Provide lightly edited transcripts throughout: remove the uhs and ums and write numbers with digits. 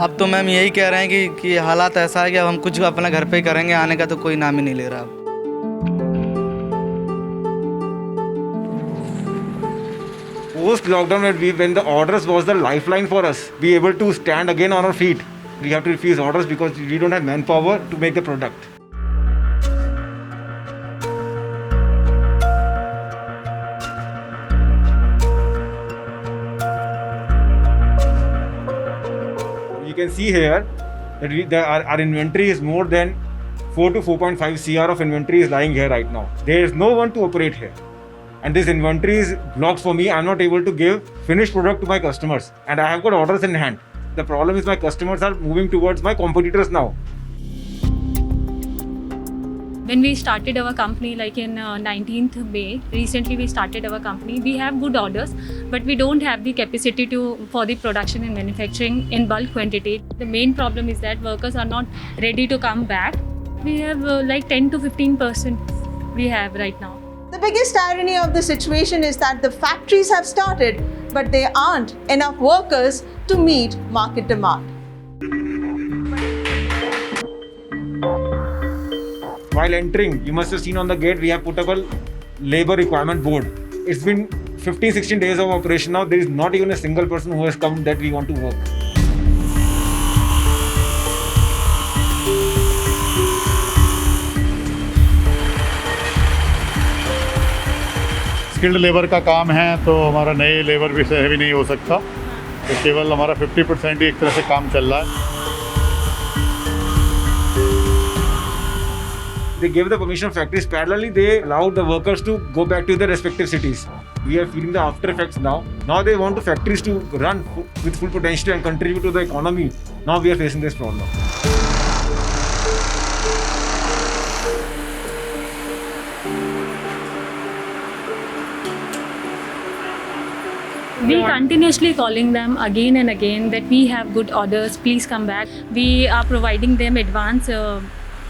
अब तो मैम यही कह रहे हैं कि हालात ऐसा है कि अब हम कुछ अपना घर पे ही करेंगे, आने का तो कोई नाम ही नहीं ले रहा अब। Post lockdown, when the orders was the lifeline for us, be able to stand again on our feet. We have to refuse orders because we don't have manpower to make the product. You can see here that our inventory is more than 4 to 4.5 CR of inventory is lying here right now. There is no one to operate here. And this inventory is blocked for me. I'm not able to give finished product to my customers. And I have got orders in hand. The problem is my customers are moving towards my competitors now. When we started our company, like in 19th May, recently we started our company. We have good orders, but we don't have the capacity for the production and manufacturing in bulk quantity. The main problem is that workers are not ready to come back. We have like 10 to 15% we have right now. The biggest irony of the situation is that the factories have started, but there aren't enough workers to meet market demand. While entering, you must have seen on the gate, we have put up a labor requirement board. It's been 15-16 days of operation now. There is not even a single person who has come that we want to work. Skilled labour का काम है तो हमारा नए labour भी से भी नहीं हो सकता, तो केवल हमारा 50% ही एक तरह से काम चल रहा है। They gave the permission of factories. Parallelly, they allowed the workers to go back to their respective cities. We are feeling the after effects now. Now they want the factories to run with full potential and contribute to the economy. Now we are facing this problem. We continuously calling them again and again that we have good orders, please come back. We are providing them advance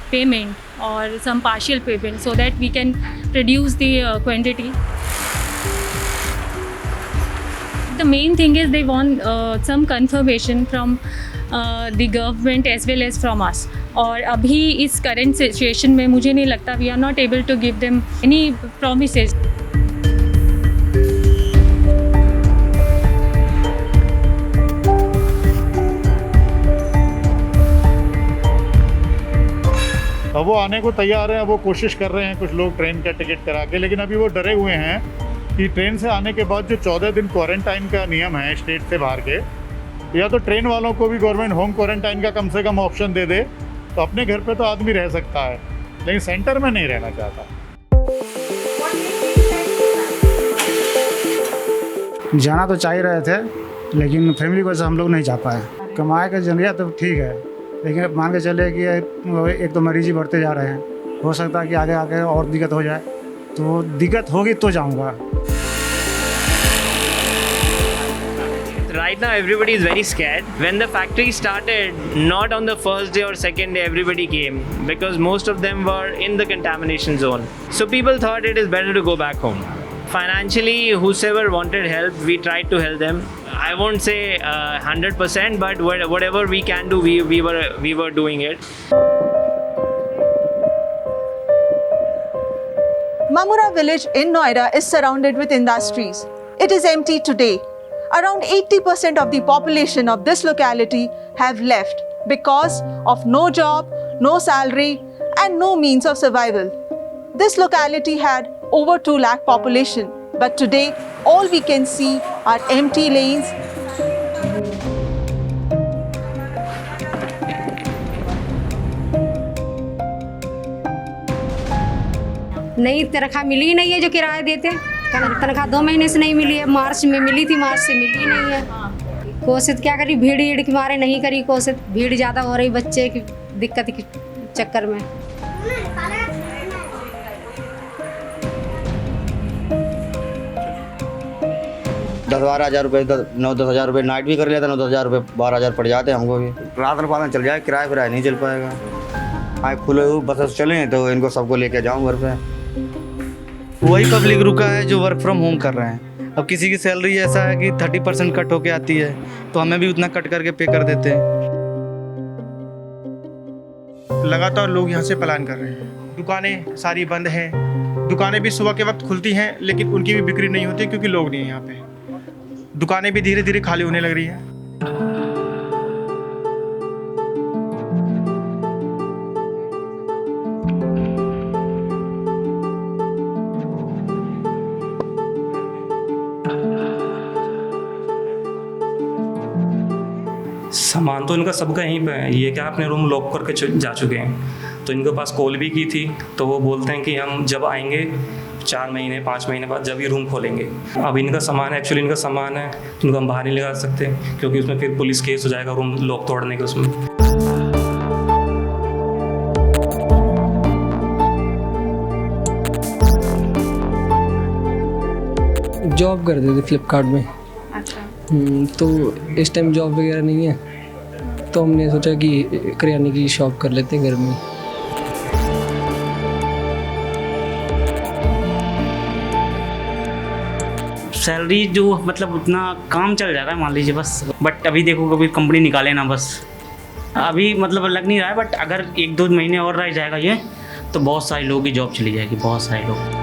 payment or some partial payment so that we can produce the quantity. The main thing is they want some confirmation from the government as well as from us. और अभी इस current situation में मुझे नहीं लगता we are not able to give them any promises. अब वो आने को तैयार हैं, वो कोशिश कर रहे हैं कुछ लोग ट्रेन का टिकट करा के, लेकिन अभी वो डरे हुए हैं कि ट्रेन से आने के बाद जो 14 दिन क्वारंटाइन का नियम है स्टेट से बाहर के, या तो ट्रेन वालों को भी गवर्नमेंट होम क्वारंटाइन का कम से कम ऑप्शन दे दे तो अपने घर पे तो आदमी रह सकता है, लेकिन सेंटर में नहीं रहना चाहता। जाना तो चाह रहे थे, लेकिन फैमिली की वजह से हम लोग नहीं जा पाए। कमाए का जरिया तो ठीक है, लेकिन मान के चले कि एक तो मरीज ही बढ़ते जा रहे हैं, हो सकता है कि आगे आगे और दिक्कत हो जाए, तो दिक्कत होगी तो जाऊंगा। Right now everybody is very scared. When the factory started, not on the first day or second day everybody came because most of them were in the contamination zone. So people thought it is better to go back home. Financially, whosoever wanted help, we tried to help them. I won't say 100%, but whatever we can do, we were doing it. Mamura village in Noida is surrounded with industries. It is empty today. Around 80% of the population of this locality have left because of no job, no salary, and no means of survival. This locality had over 2 lakh population, but today all we can see are empty lanes. नई तनख्वाह मिली ही नहीं है जो किराया देते। तनख्वाह 2 महीने से नहीं मिली है, मार्च में मिली थी, मार्च से मिली नहीं है। कोशिश क्या करी, भीड़ के मारे नहीं करी कोशिश, भीड़ ज़्यादा हो रही बच्चे की दिक्कत के चक्कर में। 10-12 हज़ार रुपये, 9-10 हज़ार रुपये नाइट भी कर लेता, 9-10 हज़ार रुपये 12 हज़ार पड़ जाते हैं हमको भी। रात में पालन चल जाए, किराया नहीं चल पाएगा। आए खुले हुए बसेस चलें तो इनको सबको लेके जाऊँ घर पे। वही पब्लिक रुका है जो वर्क फ्रॉम होम कर रहे हैं। अब किसी की सैलरी ऐसा है कि 30% कट होके आती है, तो हमें भी उतना कट करके पे कर देते हैं। लगातार लोग यहाँ से पलायन कर रहे हैं। दुकानें सारी बंद हैं, दुकानें भी सुबह के वक्त खुलती हैं लेकिन उनकी भी बिक्री नहीं होती क्योंकि लोग नहीं हैं यहाँ पे। दुकानें भी धीरे धीरे खाली होने लग रही हैं। सामान तो इनका सबका यहीं पे है, ये क्या अपने रूम लॉक करके जा चुके हैं। तो इनके पास कॉल भी की थी तो वो बोलते हैं कि हम जब आएंगे 4 महीने 5 महीने बाद जब ये रूम खोलेंगे। अब इनका सामान है, एक्चुअली इनका सामान है, इनको हम बाहर नहीं लगा सकते क्योंकि उसमें फिर पुलिस केस हो जाएगा रूम लॉक तोड़ने के उसमें। जॉब करते थे फ्लिपकार्ट में। अच्छा। तो इस टाइम जॉब वगैरह नहीं है तो हमने सोचा कि करियाने की शॉप कर लेते हैं घर में। सैलरी जो मतलब उतना काम चल जाएगा मान लीजिए बस, बट अभी देखो कभी कंपनी निकाले ना बस, अभी मतलब लग नहीं रहा है, बट अगर 1-2 महीने और रह जाएगा ये तो बहुत सारे लोगों की जॉब चली जाएगी, बहुत सारे लोग।